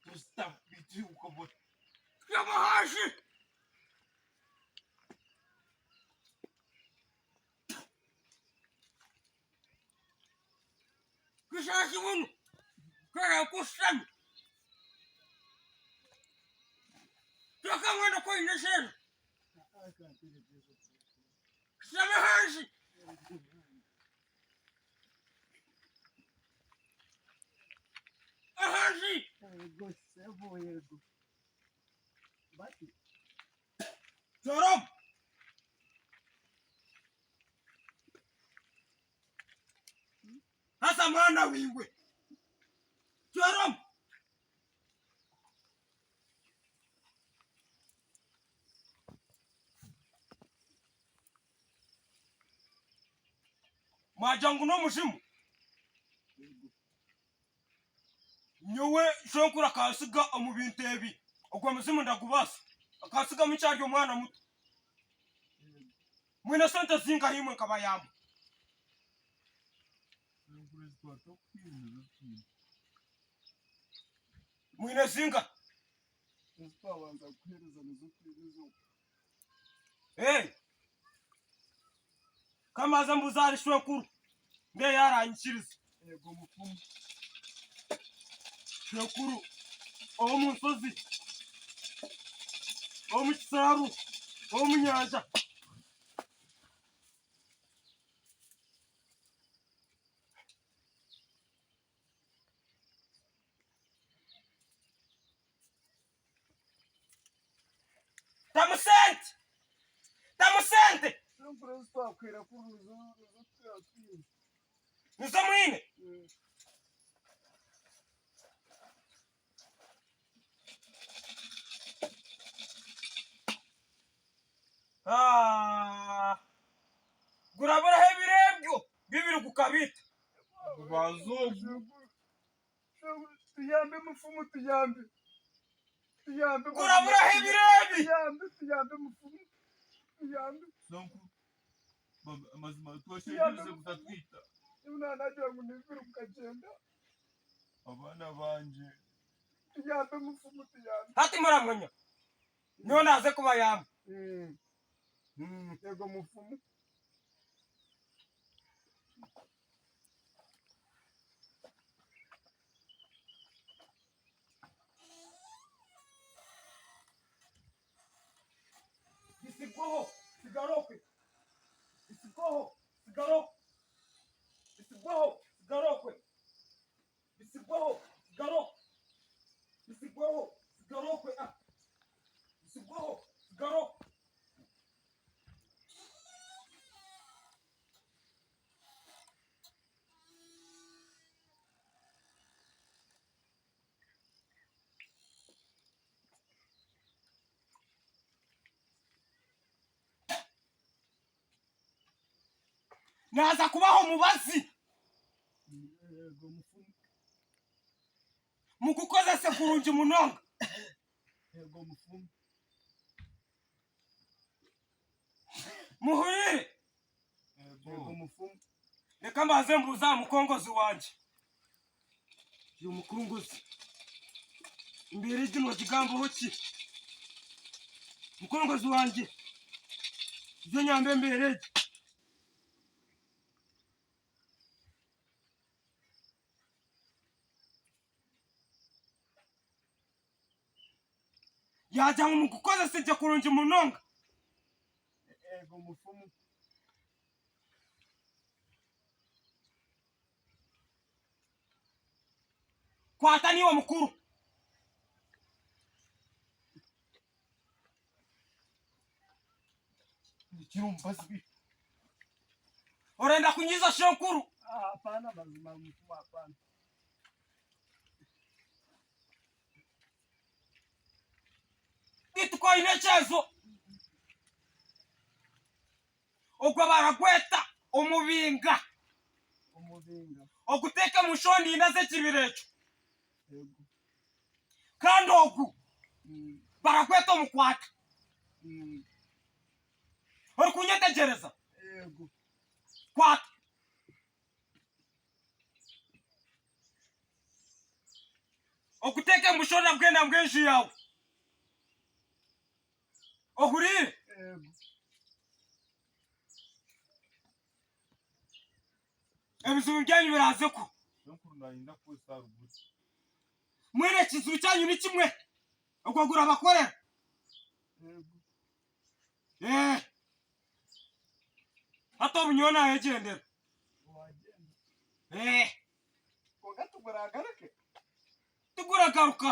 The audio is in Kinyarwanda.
Rustam bitti ukabut. Yamahashi. Kışaşı bunu. Kaya kustan. Yakamana koy neşer. Yamahashi. Ahashi. Jorom. Hasa mwana wiwe. Jorom. Majangu no mushimu. Nyowe shonkura kasiga mu bintu ebi. Ogwa musimu ndakubasa. Akasiga mu cyaryo mwana muto. Mwina sente zinga himwe kabayamba. Mwina zinga. Hey. Kama zambuzari shonkuru. Nde yaranyikiriza. Yego mufumu. Shonkuru. O mu nsozi. O mu kisaru. O mu nyanja. Tamusente! Tamusente! Shonkuru twakwira kuruzo twatwira. Nizo mwine? Gurabura hebirebyo bibiri kukabita. Bazogu. Tuyambe mufumu tuyambe. Tuyambe. Gurabura hebirebi. Tuyambe mufumu. Tuyambe. Sonku. Mazima twashejeje kutatwita. Una najya munizuru kugenda. Abana banje. Tuyambe mufumu tuyambe. Hati muramwenya. Niyo naze kuba yamba. Yego mufumu. Isikoho, sigaroke. Isikoho, sigaroke. Isikoho, sigaroke. Isikoho, sigaroke. Isikoho, sigaroke. Isikoho, sigaroke. Naza kubaho mubazi. Yego mufumu. Mukukoza se kurunji munonga. Yego mufumu. Muhurire. Yego mufumu. Reka mbaze mbuza mukongozi wanje. Yo mukunguzi. Imbere y'ino kigambo hoki. Mukongozi wanje. Zo nyambe mbere. Yaja mu kukoza sije kurunji munonga. Yego mufumu. Kwata niwe mukuru. Nikirumbazi. Orenda kunyiza shonkuru. Hapana bazima mufumu hapana. Bitko inechezo. Ogwa baragweta omubinga. Umuvinga. Oguteka mushoni inaze kibirecho. Yego. Kandi ogu. Baragweta omukwata. Ori kunyetegereza. Yego. Kwata. okuteke mushona bwenda mbwenji yawe ohurire Yego. ebizibu byanyu biraze ko Sokuru narinda kwesa ruguru. mwene ikizibu cyanyu ni kimwe ukagura abakorera Yego. hato bunyona yegendera Wagenda. Koga tugura agarake. tugura garuka